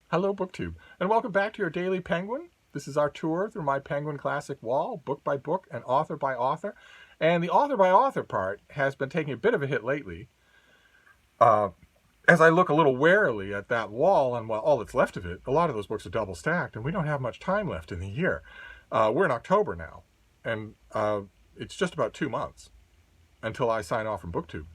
Hello, BookTube, and welcome back to your Daily Penguin. This is our tour through my Penguin Classic wall, book by book and author by author. And the author by author part has been taking a bit of a hit lately. As I look a little warily at that wall and all that's left of it, a lot of those books are double stacked, and we don't have much time left in the year. We're in October now, and it's just about 2 months until I sign off from BookTube.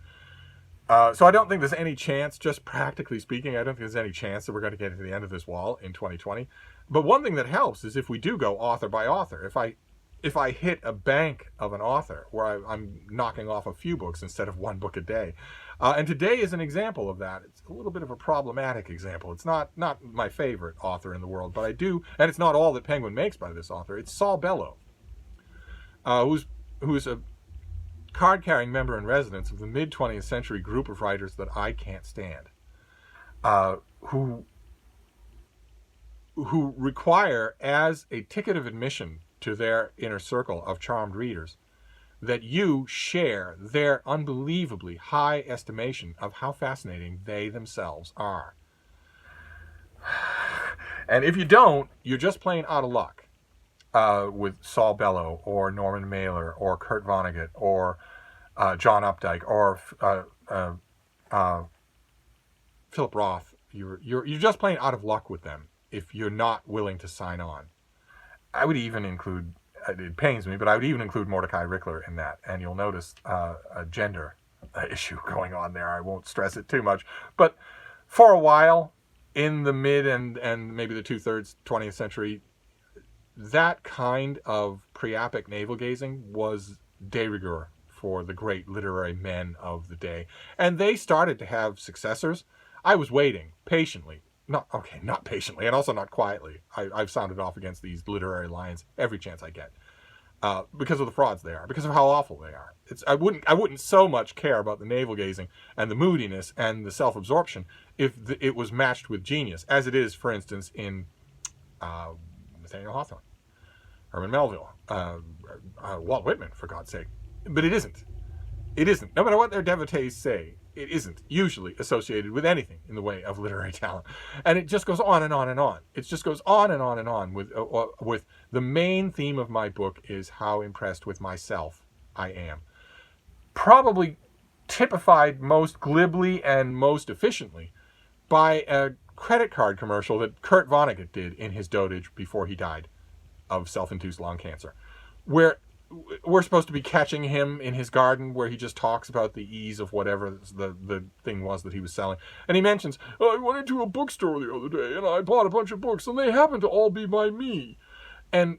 So I don't think there's any chance, just practically speaking, I don't think there's any chance that we're going to get to the end of this wall in 2020. But one thing that helps is if we do go author by author. If I hit a bank of an author where I'm knocking off a few books instead of one book a day. And today is an example of that. It's a little bit of a problematic example. It's not my favorite author in the world, but I do, and it's not all that Penguin makes by this author. It's Saul Bellow, who's a card-carrying member in residence of the mid-20th century group of writers that I can't stand, who require as a ticket of admission to their inner circle of charmed readers that you share their unbelievably high estimation of how fascinating they themselves are. And if you don't, you're just plain out of luck. With Saul Bellow or Norman Mailer or Kurt Vonnegut or John Updike or Philip Roth. You're just plain out of luck with them if you're not willing to sign on. I would even include, it pains me, but I would even include Mordecai Rickler in that. And you'll notice a gender issue going on there. I won't stress it too much. But for a while, in the mid and maybe the 2/3 20th century, that kind of priapic navel-gazing was de rigueur for the great literary men of the day. And they started to have successors. I was waiting patiently. Not patiently, and also not quietly. I've sounded off against these literary lions every chance I get. Because of the frauds they are, because of how awful they are. I wouldn't so much care about the navel-gazing and the moodiness and the self-absorption if it was matched with genius, as it is, for instance, in Nathaniel Hawthorne, Herman Melville, Walt Whitman, for God's sake. But it isn't. It isn't. No matter what their devotees say, it isn't usually associated with anything in the way of literary talent. And it just goes on and on and on. It just goes on and on and on with the main theme of my book is how impressed with myself I am. Probably typified most glibly and most efficiently by a credit card commercial that Kurt Vonnegut did in his dotage before he died of self-induced lung cancer, where we're supposed to be catching him in his garden where he just talks about the ease of whatever the thing was that he was selling. And he mentions, I went into a bookstore the other day and I bought a bunch of books and they happened to all be by me. And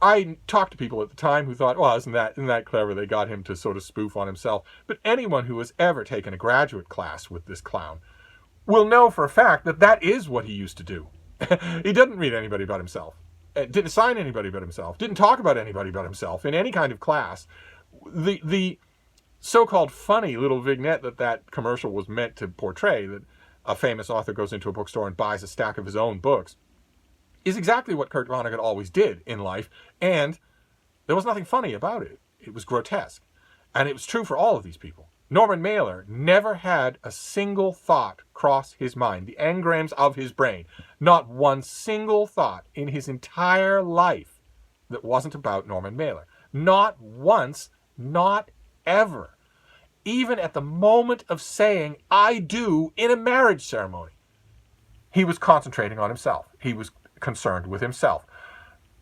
I talked to people at the time who thought, well, isn't that clever? They got him to sort of spoof on himself. But anyone who has ever taken a graduate class with this clown will know for a fact that that is what he used to do. He didn't read anybody but himself. Didn't assign anybody but himself. Didn't talk about anybody but himself in any kind of class. The so-called funny little vignette that commercial was meant to portray, that a famous author goes into a bookstore and buys a stack of his own books, is exactly what Kurt Vonnegut always did in life, and there was nothing funny about it. It was grotesque. And it was true for all of these people. Norman Mailer never had a single thought cross his mind, the engrams of his brain. Not one single thought in his entire life that wasn't about Norman Mailer. Not once, not ever. Even at the moment of saying, I do, in a marriage ceremony, he was concentrating on himself. He was concerned with himself.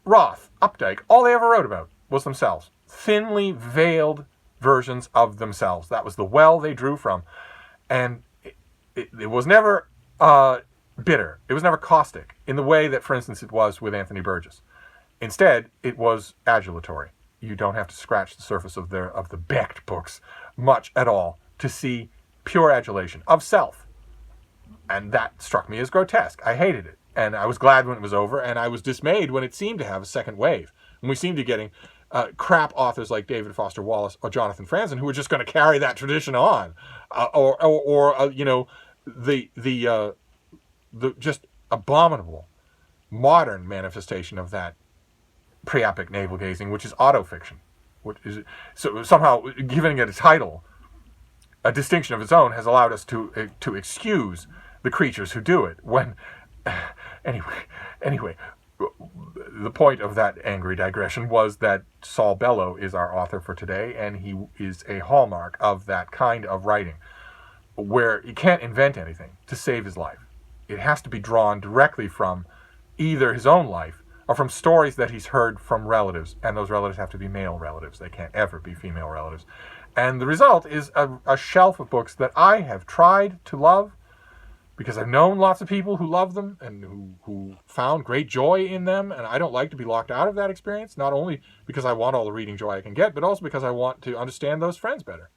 Roth, Updike, all they ever wrote about was themselves. Thinly veiled versions of themselves. That was the well they drew from. And it was never bitter. It was never caustic in the way that, for instance, it was with Anthony Burgess. Instead, it was adulatory. You don't have to scratch the surface of the Becht books much at all to see pure adulation of self. And that struck me as grotesque. I hated it. And I was glad when it was over, and I was dismayed when it seemed to have a second wave. And we seemed to be getting crap authors like David Foster Wallace or Jonathan Franzen who were just going to carry that tradition on, the just abominable modern manifestation of that priapic navel-gazing, which is autofiction, which is so somehow giving it a title, a distinction of its own, has allowed us to excuse the creatures who do it when Anyway, the point of that angry digression was that Saul Bellow is our author for today, and he is a hallmark of that kind of writing, where he can't invent anything to save his life. It has to be drawn directly from either his own life or from stories that he's heard from relatives, and those relatives have to be male relatives. They can't ever be female relatives. And the result is a shelf of books that I have tried to love, because I've known lots of people who love them and who found great joy in them, and I don't like to be locked out of that experience, not only because I want all the reading joy I can get, but also because I want to understand those friends better.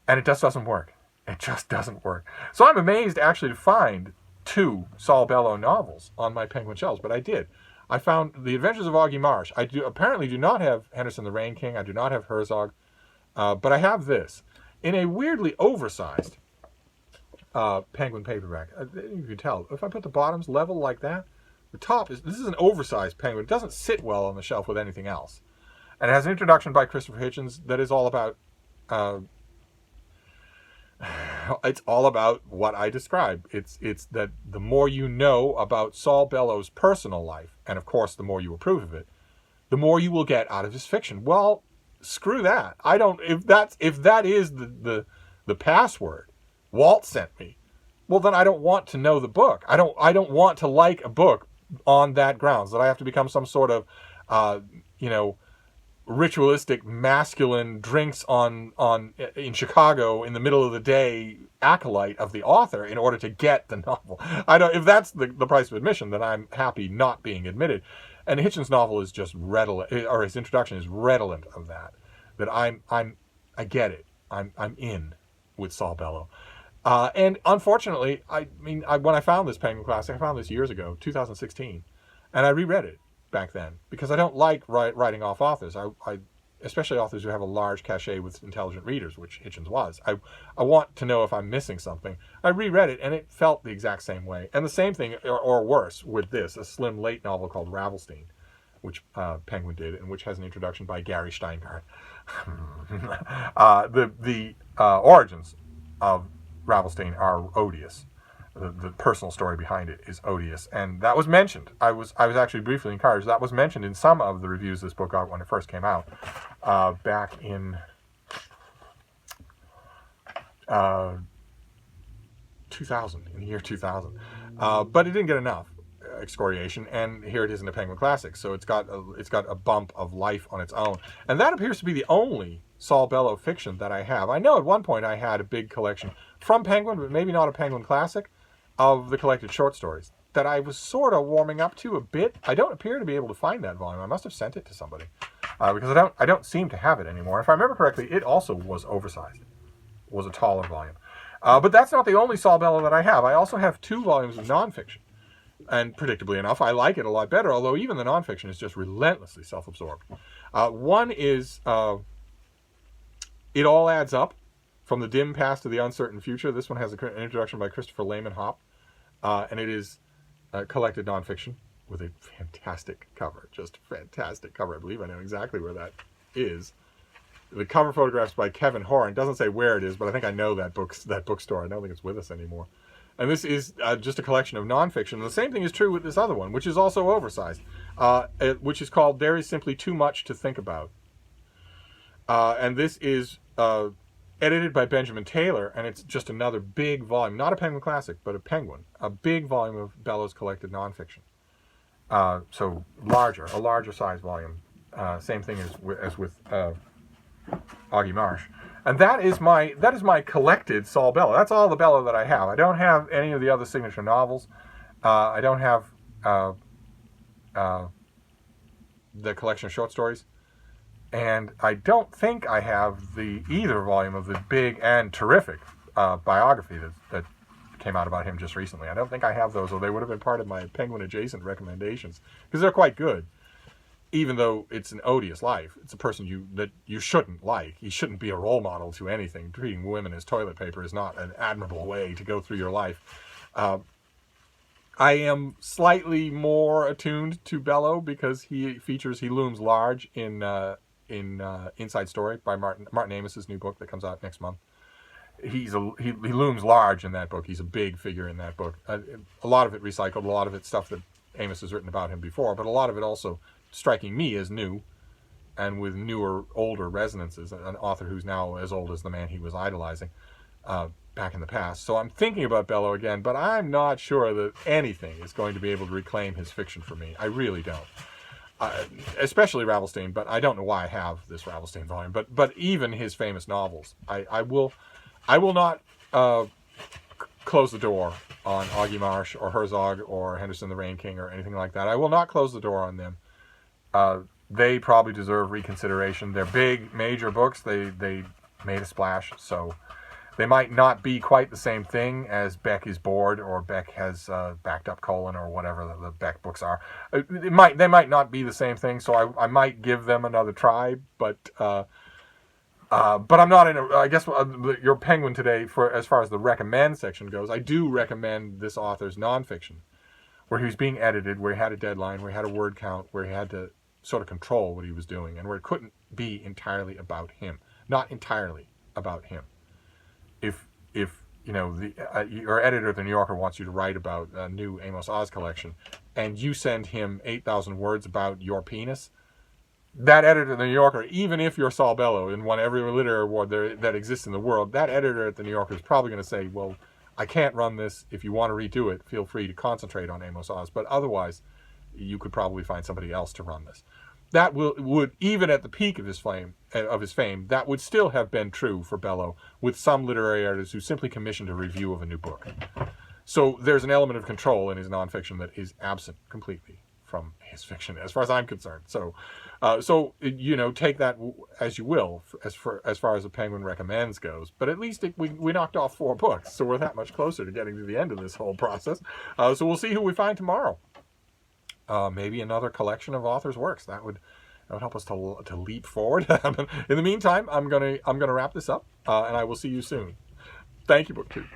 And it just doesn't work. It just doesn't work. So I'm amazed actually to find 2 Saul Bellow novels on my Penguin shelves, but I did. I found The Adventures of Augie Marsh. I apparently do not have Henderson the Rain King. I do not have Herzog, but I have this in a weirdly oversized Penguin paperback. You can tell if I put the bottoms level like that, the top is, this is an oversized Penguin. It doesn't sit well on the shelf with anything else, and it has an introduction by Christopher Hitchens that is all about it's all about what I describe. It's that the more you know about Saul Bellow's personal life, and of course the more you approve of it, the more you will get out of his fiction. Well, screw that. I don't. If that is the password Walt sent me, well then I don't want to know the book. I don't want to like a book on that grounds, that I have to become some sort of ritualistic masculine drinks in Chicago in the middle of the day acolyte of the author in order to get the novel. I don't. If that's the price of admission, then I'm happy not being admitted. And Hitchens' novel is just redolent, or his introduction is redolent of that. That I get it. I'm in with Saul Bellow. And unfortunately, when I found this Penguin Classic, I found this years ago, 2016, and I reread it back then because I don't like writing off authors. I especially authors who have a large cachet with intelligent readers, which Hitchens was. I want to know if I'm missing something. I reread it, and it felt the exact same way. And the same thing, or worse, with this, a slim late novel called Ravelstein, which Penguin did, and which has an introduction by Gary Steingart. The origins of Ravelstein are odious. The personal story behind it is odious, and that was mentioned. I was actually briefly encouraged. That was mentioned in some of the reviews this book got when it first came out, back in 2000, in the year 2000. But it didn't get enough excoriation, and here it is in the Penguin Classic. So it's got a bump of life on its own, and that appears to be the only Saul Bellow fiction that I have. I know at one point I had a big collection from Penguin, but maybe not a Penguin Classic, of the collected short stories that I was sort of warming up to a bit. I don't appear to be able to find that volume. I must have sent it to somebody because I don't seem to have it anymore. If I remember correctly, it also was oversized. It was a taller volume. But that's not the only Saul Bellow that I have. I also have 2 volumes of nonfiction. And predictably enough, I like it a lot better, although even the nonfiction is just relentlessly self-absorbed. One is It All Adds Up, From the Dim Past to the Uncertain Future. This one has an introduction by Christopher Lehman Hopp, and it is collected nonfiction with a fantastic cover, just fantastic cover. I believe I know exactly where that is. The cover photograph's by Kevin Horan. It doesn't say where it is, but I think I know that bookstore. I don't think it's with us anymore. And this is just a collection of nonfiction. And the same thing is true with this other one, which is also oversized, which is called There Is Simply Too Much to Think About. And this is edited by Benjamin Taylor, and it's just another big volume, not a Penguin Classic, but a Penguin, a big volume of Bellow's collected nonfiction. So a larger size volume. Same thing as with Augie Marsh. And that is my collected Saul Bellow. That's all the Bellow that I have. I don't have any of the other signature novels. I don't have the collection of short stories. And I don't think I have either volume of the big and terrific biography that came out about him just recently. I don't think I have those, or they would have been part of my Penguin adjacent recommendations, because they're quite good. Even though it's an odious life, it's a person that you shouldn't like. He shouldn't be a role model to anything. Treating women as toilet paper is not an admirable way to go through your life. I am slightly more attuned to Bellow because he looms large in Inside Story by Martin Amos's new book that comes out next month. he looms large in that book. He's a big figure in that book. A lot of it recycled, a lot of it stuff that Amos has written about him before, but a lot of it also striking me as new and with newer, older resonances. An author who's now as old as the man he was idolizing back in the past. So I'm thinking about Bellow again, but I'm not sure that anything is going to be able to reclaim his fiction for me. I really don't. Especially Ravelstein, but I don't know why I have this Ravelstein volume. But even his famous novels, I will not close the door on Augie Marsh or Herzog or Henderson the Rain King or anything like that. I will not close the door on them. They probably deserve reconsideration. They're big, major books. They made a splash, so they might not be quite the same thing as Beck is Bored or Beck has backed up colon or whatever the Beck books are. They might not be the same thing, so I might give them another try, but I'm not in a. I guess your Penguin today, for as far as the recommend section goes, I do recommend this author's nonfiction, where he was being edited, where he had a deadline, where he had a word count, where he had to sort of control what he was doing, and where it couldn't be entirely about him. Not entirely about him. If you know your editor at the New Yorker wants you to write about a new Amos Oz collection, and you send him 8,000 words about your penis, that editor at the New Yorker, even if you're Saul Bellow and won every literary award that exists in the world, that editor at the New Yorker is probably going to say, well, I can't run this. If you want to redo it, feel free to concentrate on Amos Oz. But otherwise, you could probably find somebody else to run this. That would even at the peak of his fame, that would still have been true for Bellow with some literary editors who simply commissioned a review of a new book. So there's an element of control in his nonfiction that is absent completely from his fiction, as far as I'm concerned. So take that as you will, as far as the Penguin recommends goes. But at least we knocked off 4 books, so we're that much closer to getting to the end of this whole process. So we'll see who we find tomorrow. Maybe another collection of authors' works that would help us to leap forward. In the meantime, I'm gonna wrap this up, and I will see you soon. Thank you, BookTube.